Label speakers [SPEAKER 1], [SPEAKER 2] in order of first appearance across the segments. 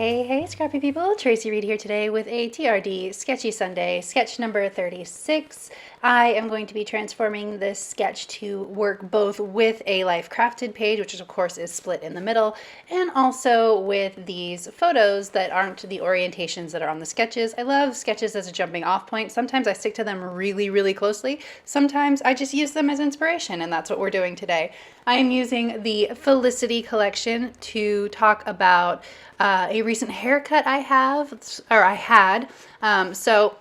[SPEAKER 1] Hey, scrappy people. Tracy Reed here today with a TRD Sketchy Sunday, sketch number 36. I am going to be transforming this sketch to work both with a life crafted page, which of course is split in the middle, and also with these photos that aren't the orientations that are on the sketches. I love sketches as a jumping off point. Sometimes I stick to them really closely. Sometimes I just use them as inspiration, and that's what we're doing today. I am using the Felicity collection to talk about a recent haircut I had. So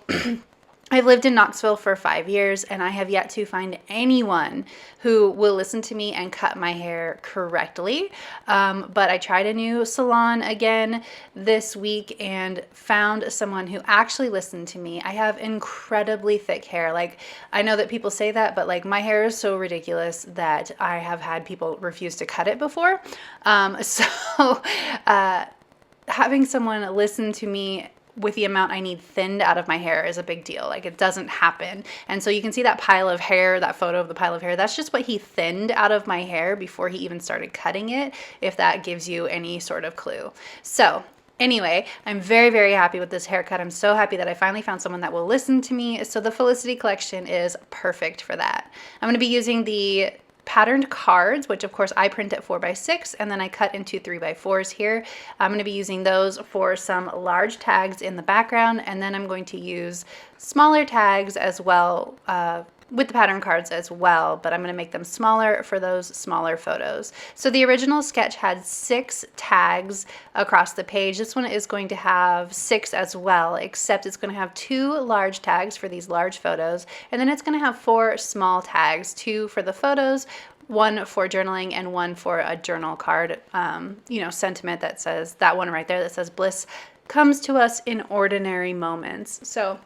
[SPEAKER 1] I've lived in Knoxville for 5 years, and I have yet to find anyone who will listen to me and cut my hair correctly. But I tried a new salon again this week and found someone who actually listened to me. I have incredibly thick hair. Like, I know that people say that, but like my hair is so ridiculous that I have had people refuse to cut it before. Having someone listen to me with the amount I need thinned out of my hair is a big deal. Like, it doesn't happen. And so you can see that pile of hair, that photo of the pile of hair, that's just what he thinned out of my hair before he even started cutting it, if that gives you any sort of clue. So anyway, I'm very happy with this haircut. I'm so happy that I finally found someone that will listen to me. So the Felicity collection is perfect for that. I'm going to be using the patterned cards, which of course I print at 4x6, and then I cut into 3x4s here. I'm going to be using those for some large tags in the background, and then I'm going to use smaller tags as well with the pattern cards as well, but I'm going to make them smaller for those smaller photos. So the original sketch had 6 tags across the page. This one is going to have 6 as well, except it's going to have 2 large tags for these large photos, and then it's going to have 4 small tags, 2 for the photos, 1 for journaling, and 1 for a journal card, sentiment that says, that one right there that says, bliss comes to us in ordinary moments. So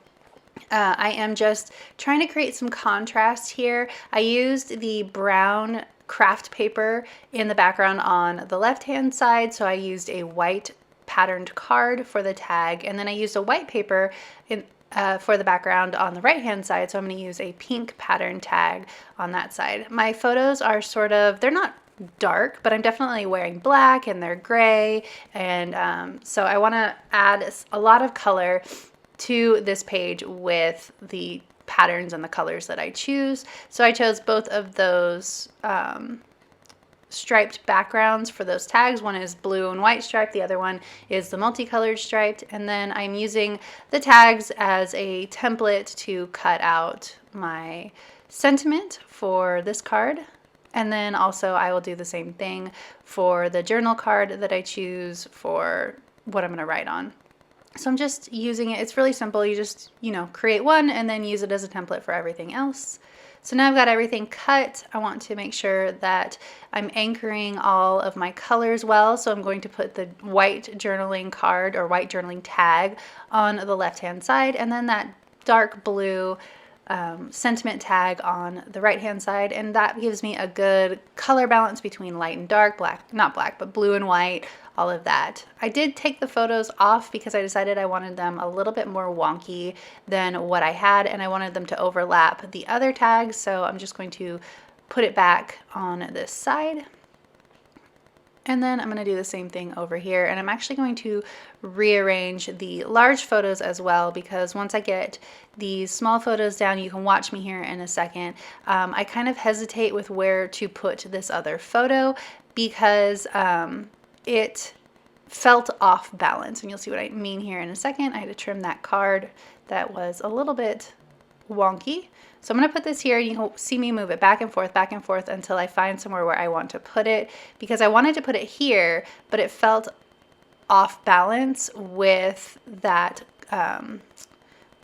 [SPEAKER 1] I am just trying to create some contrast here. I used the brown craft paper in the background on the left-hand side, so I used a white patterned card for the tag, and then I used a white paper for the background on the right-hand side, so I'm going to use a pink pattern tag on that side. My photos are they're not dark, but I'm definitely wearing black and they're gray, and so I want to add a lot of color to this page with the patterns and the colors that I choose. So I chose both of those striped backgrounds for those tags. One is blue and white striped, the other one is the multicolored striped, and then I'm using the tags as a template to cut out my sentiment for this card. And then also I will do the same thing for the journal card that I choose for what I'm going to write on. So I'm just using it. It's really simple. You just, create one and then use it as a template for everything else. So now I've got everything cut. I want to make sure that I'm anchoring all of my colors well. So I'm going to put the white journaling card or white journaling tag on the left-hand side, and then that dark blue sentiment tag on the right hand side, and that gives me a good color balance between light and dark, not black, but blue and white, all of that. I did take the photos off because I decided I wanted them a little bit more wonky than what I had, and I wanted them to overlap the other tags, so I'm just going to put it back on this side. And then I'm going to do the same thing over here, and I'm actually going to rearrange the large photos as well, because once I get these small photos down, you can watch me here in a second, I kind of hesitate with where to put this other photo because it felt off balance, and you'll see what I mean here in a second. I had to trim that card that was a little bit wonky. So I'm going to put this here, and you can see me move it back and forth until I find somewhere where I want to put it, because I wanted to put it here, but it felt off balance with that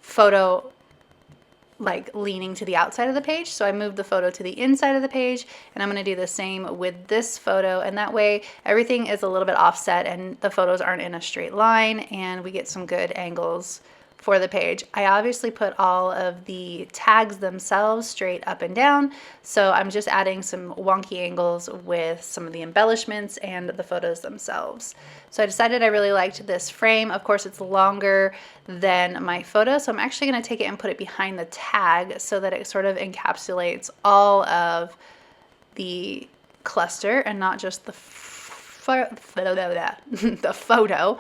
[SPEAKER 1] photo like leaning to the outside of the page. So I moved the photo to the inside of the page, and I'm going to do the same with this photo, and that way everything is a little bit offset and the photos aren't in a straight line, and we get some good angles for the page. I obviously put all of the tags themselves straight up and down, so I'm just adding some wonky angles with some of the embellishments and the photos themselves. So I decided I really liked this frame. Of course, it's longer than my photo, so I'm actually going to take it and put it behind the tag so that it sort of encapsulates all of the cluster and not just the the photo,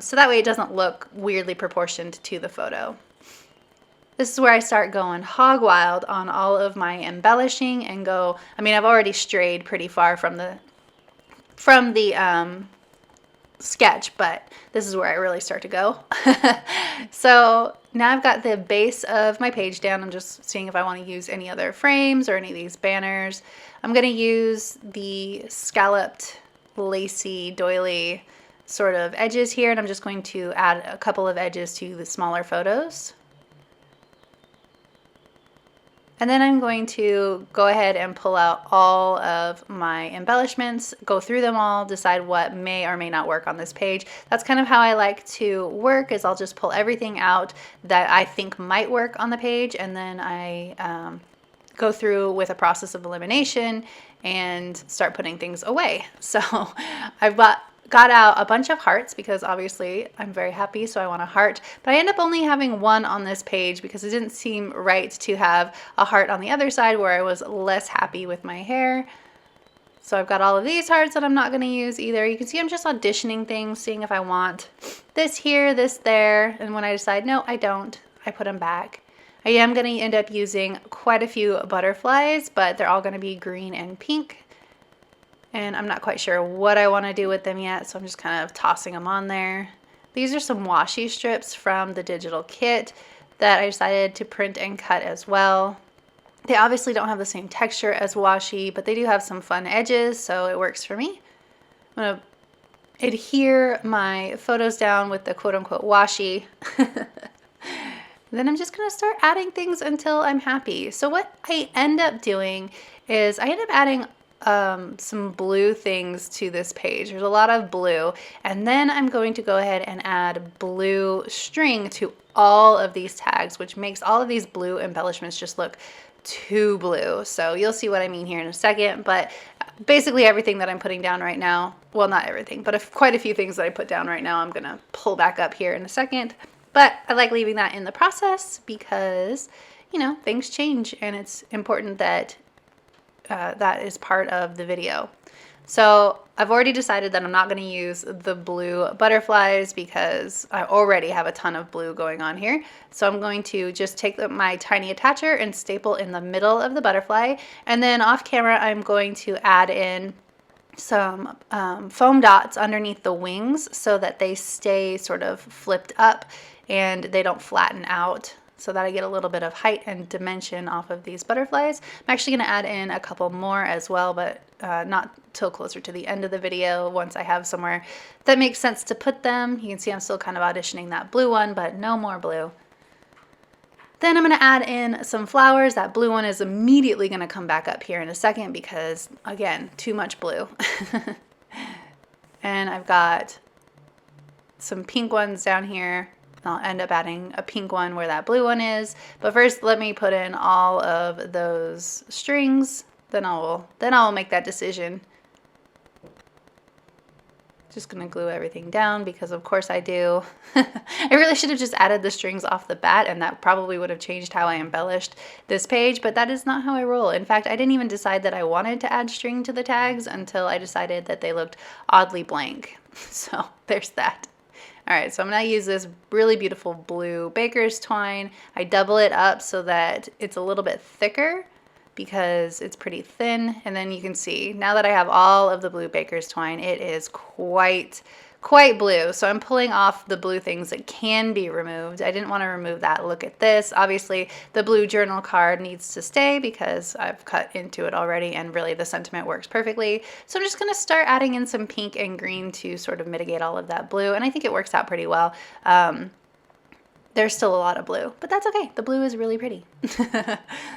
[SPEAKER 1] so that way it doesn't look weirdly proportioned to the photo. This is where I start going hog wild on all of my embellishing and go, I mean, I've already strayed pretty far from the sketch, but this is where I really start to go. So now I've got the base of my page down. I'm just seeing if I want to use any other frames or any of these banners. I'm going to use the scalloped, lacy, doily sort of edges here, and I'm just going to add a couple of edges to the smaller photos. And then I'm going to go ahead and pull out all of my embellishments, go through them all, decide what may or may not work on this page. That's kind of how I like to work, is I'll just pull everything out that I think might work on the page, and then I go through with a process of elimination and start putting things away. So I've got out a bunch of hearts because obviously I'm very happy, so I want a heart, but I end up only having one on this page because it didn't seem right to have a heart on the other side where I was less happy with my hair. So I've got all of these hearts that I'm not going to use either. You can see I'm just auditioning things, seeing if I want this here, this there, and when I decide no, I don't, I put them back. I am going to end up using quite a few butterflies, but they're all going to be green and pink. And I'm not quite sure what I want to do with them yet, so I'm just kind of tossing them on there. These are some washi strips from the digital kit that I decided to print and cut as well. They obviously don't have the same texture as washi, but they do have some fun edges, so it works for me. I'm going to adhere my photos down with the quote-unquote washi. Then I'm just going to start adding things until I'm happy. So what I end up doing is I end up adding some blue things to this page. There's a lot of blue, and then I'm going to go ahead and add blue string to all of these tags, which makes all of these blue embellishments just look too blue. So you'll see what I mean here in a second, but basically everything that I'm putting down right now, well, not everything, but quite a few things that I put down right now, I'm gonna pull back up here in a second. But I like leaving that in the process because, you know, things change, and it's important that that is part of the video. So I've already decided that I'm not going to use the blue butterflies because I already have a ton of blue going on here. So I'm going to just take my tiny attacher and staple in the middle of the butterfly. And then off camera, I'm going to add in some foam dots underneath the wings so that they stay sort of flipped up and they don't flatten out, so that I get a little bit of height and dimension off of these butterflies. I'm actually going to add in a couple more as well, but not till closer to the end of the video once I have somewhere that makes sense to put them. You can see I'm still kind of auditioning that blue one, but no more blue. Then I'm going to add in some flowers. That blue one is immediately going to come back up here in a second because, again, too much blue. And I've got some pink ones down here. I'll end up adding a pink one where that blue one is. But first, let me put in all of those strings. Then I'll make that decision. Just gonna glue everything down because of course I do. I really should have just added the strings off the bat, and that probably would have changed how I embellished this page, but that is not how I roll. In fact, I didn't even decide that I wanted to add string to the tags until I decided that they looked oddly blank. So there's that. All right, so I'm gonna use this really beautiful blue baker's twine. I double it up so that it's a little bit thicker because it's pretty thin. And then you can see, now that I have all of the blue baker's twine, it is quite blue. So I'm pulling off the blue things that can be removed. I didn't want to remove that. Look at this. Obviously, the blue journal card needs to stay because I've cut into it already, and really the sentiment works perfectly. So I'm just going to start adding in some pink and green to sort of mitigate all of that blue, and I think it works out pretty well. There's still a lot of blue, but that's okay. The blue is really pretty.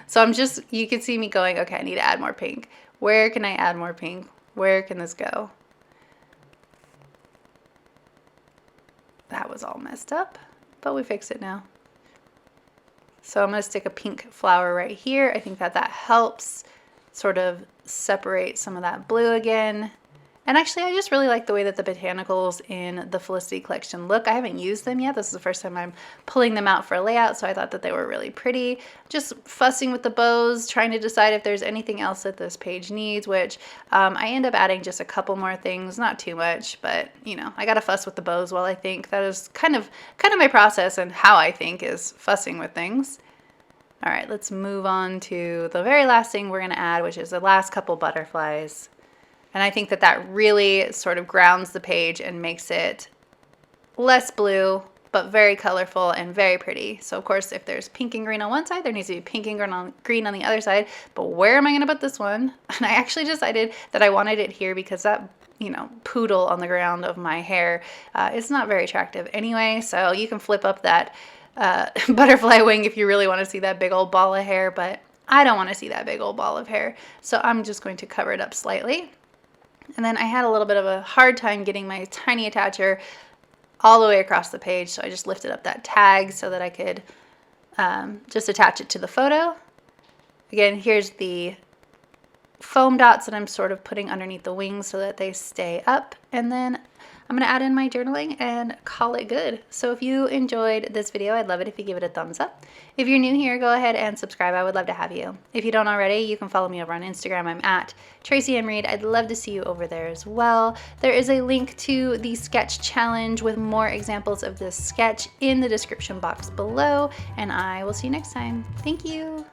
[SPEAKER 1] So you can see me going, okay, I need to add more pink. Where can I add more pink? Where can this go? That was all messed up, but we fixed it now. So I'm gonna stick a pink flower right here. I think that helps sort of separate some of that blue again. And actually, I just really like the way that the botanicals in the Felicity collection look. I haven't used them yet. This is the first time I'm pulling them out for a layout, so I thought that they were really pretty. Just fussing with the bows, trying to decide if there's anything else that this page needs, which I end up adding just a couple more things, not too much, but you know, I gotta fuss with the bows while I think. That is kind of my process, and how I think is fussing with things. All right, let's move on to the very last thing we're gonna add, which is the last couple butterflies. And I think that that really sort of grounds the page and makes it less blue, but very colorful and very pretty. So of course, if there's pink and green on one side, there needs to be pink and green on the other side. But where am I gonna put this one? And I actually decided that I wanted it here because that, you know, poodle on the ground of my hair is not very attractive anyway. So you can flip up that butterfly wing if you really want to see that big old ball of hair, but I don't want to see that big old ball of hair. So I'm just going to cover it up slightly. And then I had a little bit of a hard time getting my tiny attacher all the way across the page, so I just lifted up that tag so that I could just attach it to the photo. Again, here's the foam dots that I'm sort of putting underneath the wings so that they stay up, and then I'm going to add in my journaling and call it good. So if you enjoyed this video, I'd love it if you give it a thumbs up. If you're new here, go ahead and subscribe. I would love to have you. If you don't already, you can follow me over on Instagram. I'm at Traci M. Reed. I'd love to see you over there as well. There is a link to the sketch challenge with more examples of this sketch in the description box below, and I will see you next time. Thank you.